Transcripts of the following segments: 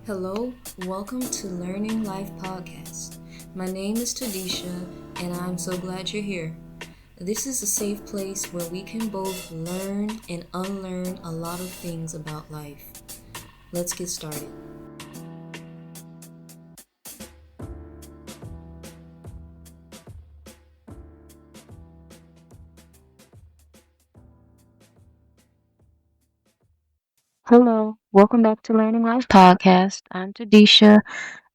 Hello, welcome to Learning Life Podcast. My name is Tadisha, and I'm so glad you're here. This is a safe place where we can both learn and unlearn a lot of things about life. Let's get started. Hello, welcome back to Learning Life Podcast. I'm Tadisha,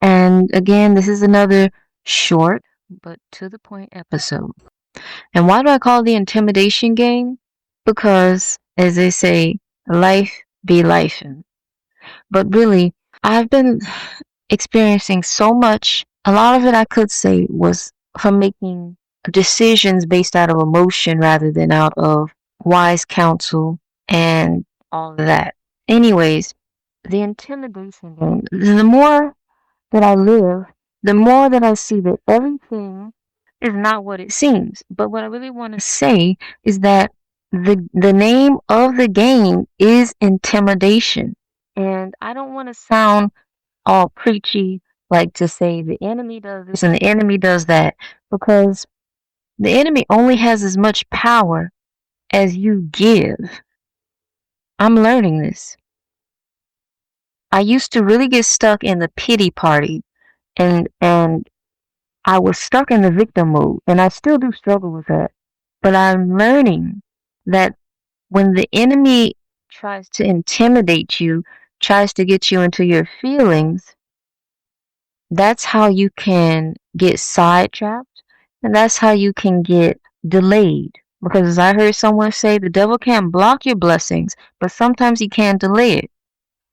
and again, this is another short but to the point episode. And why do I call it the Intimidation Game? Because, as they say, life be lifing. But really, I've been experiencing so much. A lot of it I could say was from making decisions based out of emotion rather than out of wise counsel and all of that. Anyways, the intimidation game, the more that I live, the more that I see that everything is not what it seems. But what I really want to say is that the name of the game is intimidation. And I don't want to sound all preachy, like to say the enemy does this and the enemy does that, because the enemy only has as much power as you give. I'm learning this. I used to really get stuck in the pity party, and I was stuck in the victim mode, and I still do struggle with that. But I'm learning that when the enemy tries to intimidate you, tries to get you into your feelings, that's how you can get sidetracked, and that's how you can get delayed. Because as I heard someone say, the devil can't block your blessings, but sometimes he can delay it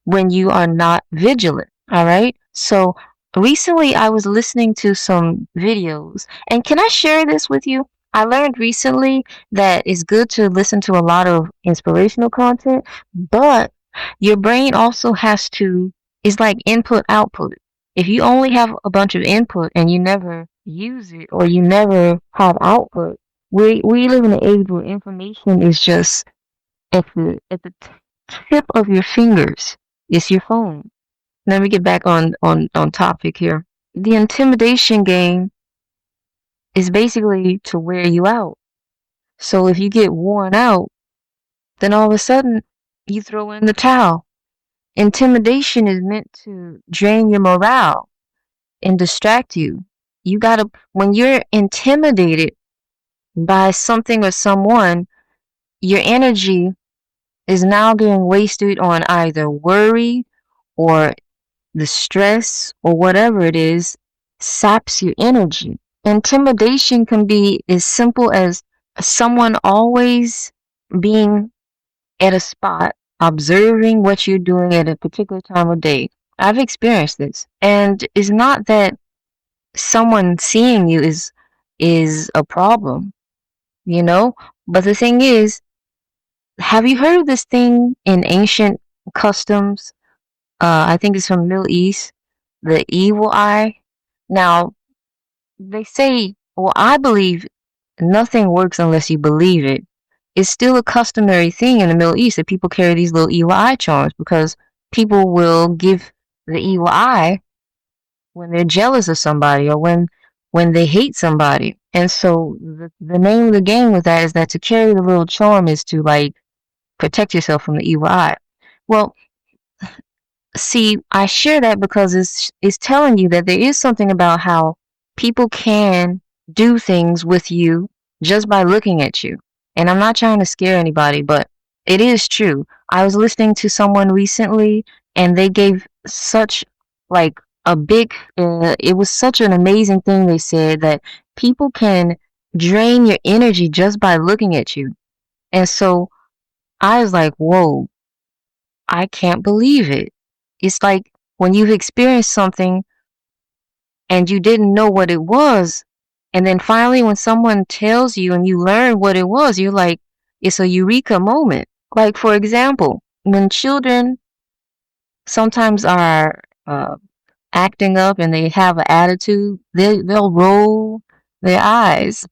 when you are not vigilant. All right. So recently I was listening to some videos, and can I share this with you? I learned recently that it's good to listen to a lot of inspirational content, but your brain also has to, it's like input output. If you only have a bunch of input and you never use it or you never have output, we live in an age where information is just at the tip of your fingers. It's your phone. Let me get back on topic here. The intimidation game is basically to wear you out. So if you get worn out, then all of a sudden you throw in the towel. Intimidation is meant to drain your morale and distract you. You gotta, when you're intimidated by something or someone, your energy is now being wasted on either worry or the stress or whatever it is, saps your energy. Intimidation can be as simple as someone always being at a spot, observing what you're doing at a particular time of day. I've experienced this. And it's not that someone seeing you is a problem, you know? But the thing is, have you heard of this thing in ancient customs? I think it's from the Middle East, the evil eye. Now, they say, well, I believe nothing works unless you believe it. It's still a customary thing in the Middle East that people carry these little evil eye charms because people will give the evil eye when they're jealous of somebody or when they hate somebody. And so the name of the game with that is that to carry the little charm is to like protect yourself from the evil eye. Well, see, I share that because it's telling you that there is something about how people can do things with you just by looking at you. And I'm not trying to scare anybody, but it is true. I was listening to someone recently, and they gave such like a big. It was such an amazing thing. They said that people can drain your energy just by looking at you, and so I was like, "Whoa, I can't believe it." It's like when you've experienced something and you didn't know what it was, and then finally when someone tells you and you learn what it was, you're like, it's a eureka moment. Like, for example, when children sometimes are acting up and they have an attitude, they'll roll their eyes.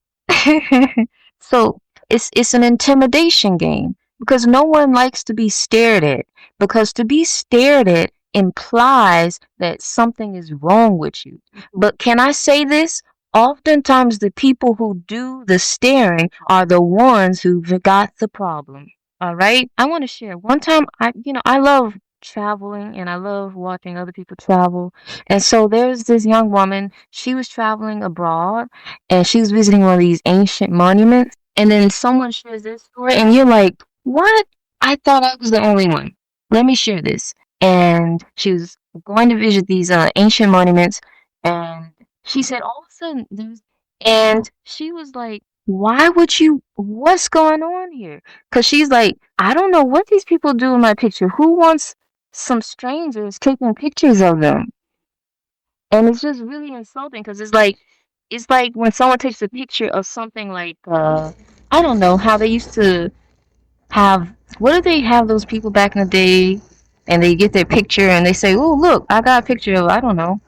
So it's an intimidation game because no one likes to be stared at. Because to be stared at implies that something is wrong with you. But can I say this? Oftentimes, the people who do the staring are the ones who've got the problem. All right. I want to share. One time, I love traveling and I love watching other people travel. And so there's this young woman. She was traveling abroad and she was visiting one of these ancient monuments. And then someone shares this story, and you're like, "What? I thought I was the only one." Let me share this. And she was going to visit these ancient monuments, and she said all of a sudden and she was like, "Why would you? What's going on here?" Because she's like, "I don't know what these people do in my picture. Who wants some strangers taking pictures of them?" And it's just really insulting because it's like when someone takes a picture of something like I don't know how they used to have, what do they have those people back in the day, and they get their picture and they say, "Oh, look, I got a picture of, I don't know,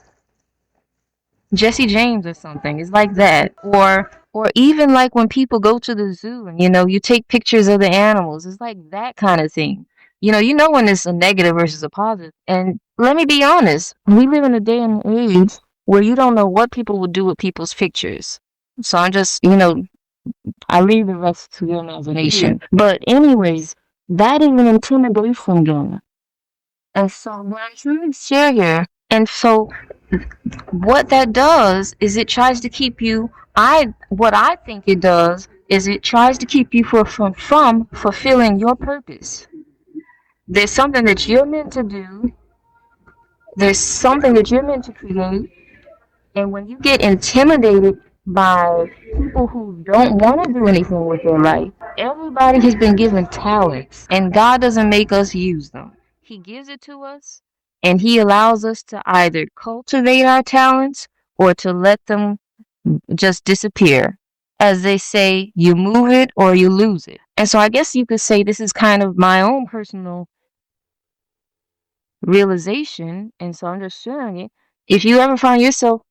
Jesse James or something." It's like that. Or even like when people go to the zoo and you take pictures of the animals. It's like that kind of thing. You know when it's a negative versus a positive. And let me be honest, we live in a day and age where you don't know what people will do with people's pictures. So I'm just, I leave the rest to your imagination. But anyways, that is an intimidation game. And so what I'm trying to share here, and so what that does is it tries to keep you, what I think it does is it tries to keep you from fulfilling your purpose. There's something that you're meant to do, there's something that you're meant to create, and when you get intimidated by people who don't want to do anything with their life, everybody has been given talents, and God doesn't make us use them. He gives it to us, and He allows us to either cultivate our talents or to let them just disappear. As they say, you move it or you lose it. And so I guess you could say this is kind of my own personal realization, and so I'm just sharing it. If you ever find yourself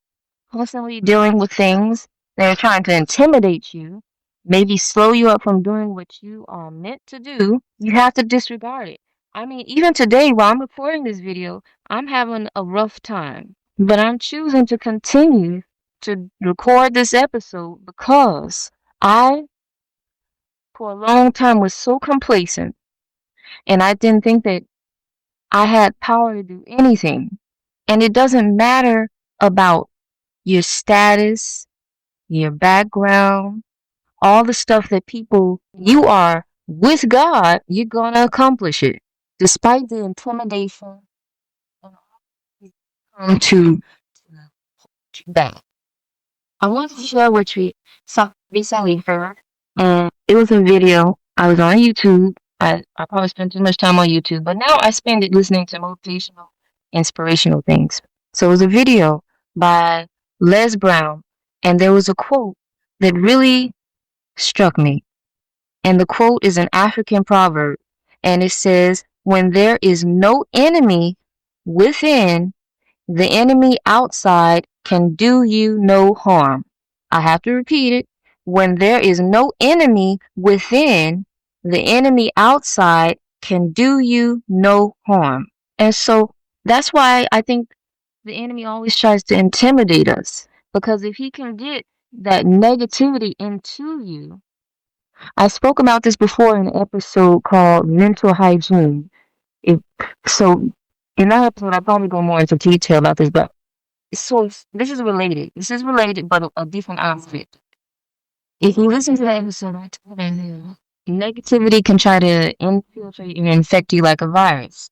constantly dealing with things that are trying to intimidate you, maybe slow you up from doing what you are meant to do, you have to disregard it. I mean, even today, while I'm recording this video, I'm having a rough time, but I'm choosing to continue to record this episode because I, for a long time, was so complacent and I didn't think that I had power to do anything. And it doesn't matter about your status, your background, all the stuff that you are with God, you're going to accomplish it. Despite the intimidation and come to that. I want to share what we saw recently heard. And it was a video. I was on YouTube. I probably spent too much time on YouTube, but now I spend it listening to motivational, inspirational things. So it was a video by Les Brown, and there was a quote that really struck me. And the quote is an African proverb, and it says, "When there is no enemy within, the enemy outside can do you no harm." I have to repeat it. When there is no enemy within, the enemy outside can do you no harm. And so that's why I think the enemy always tries to intimidate us. Because if he can get that negativity into you, I spoke about this before in an episode called Mental Hygiene. If, so in that episode, I probably go more into detail about this, but so this is related. This is related, but a different aspect. If you listen to that episode, I told you negativity can try to infiltrate and infect you like a virus.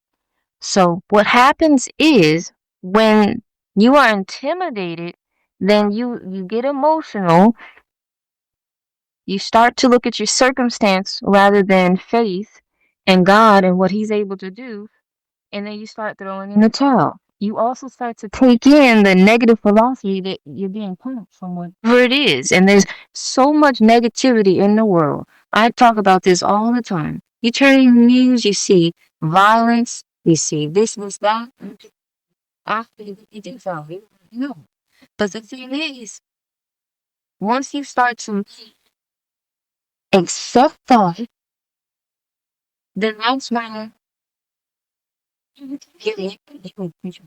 So what happens is when you are intimidated, then you get emotional. You start to look at your circumstance rather than faith and God and what He's able to do, and then you start throwing in the towel. You also start to take in the negative philosophy that you're being punished from whatever it is. And there's so much negativity in the world. I talk about this all the time. You turn on the news, you see violence, you see this, that. After you do something, no. But the thing is, once you start to accept that, then that's when Really,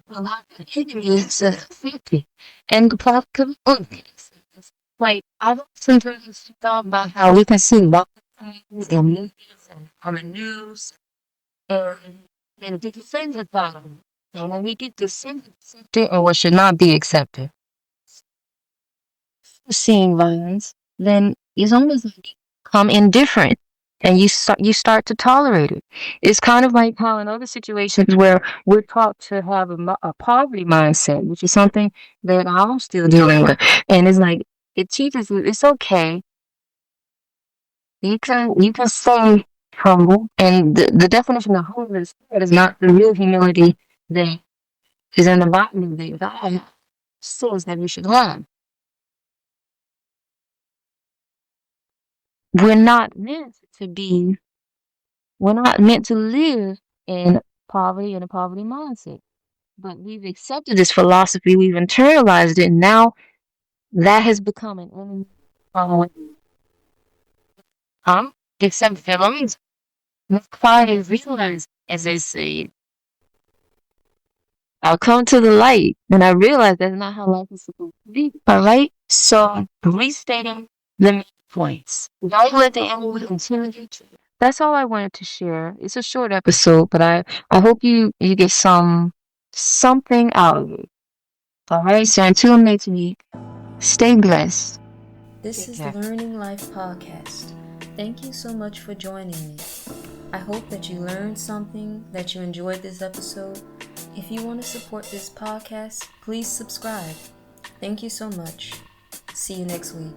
a lot of enemies affected. And the problem is, like, I've sometimes thought about how we can see lots of things in movies and on the news, and do things about them. And when we get to see accepted or what should not be accepted, seeing violence, then it's almost like become indifferent and you start to tolerate it. It's kind of like how in other situations where we're taught to have a poverty mindset, which is something that I'm still dealing with. And it's like it teaches you it's okay. You can stay humble, and the definition of humble is not the real humility that is in the Bible that God says that we should have. We're not meant to be We're not meant to live in poverty and a poverty mindset. But we've accepted this philosophy, we've internalized it, and now that has become an enemy. Um, huh? Accept feelings. Finally realize, as they say, I'll come to the light. And I realize that's not how life is supposed to be. All right? So, restating the main points. Don't let the enemy intimidate you. That's all I wanted to share. It's a short episode, but I hope you get something out of it. All right? So, until next week, stay blessed. This is Learning Life Podcast. Thank you so much for joining me. I hope that you learned something, that you enjoyed this episode. If you want to support this podcast, please subscribe. Thank you so much. See you next week.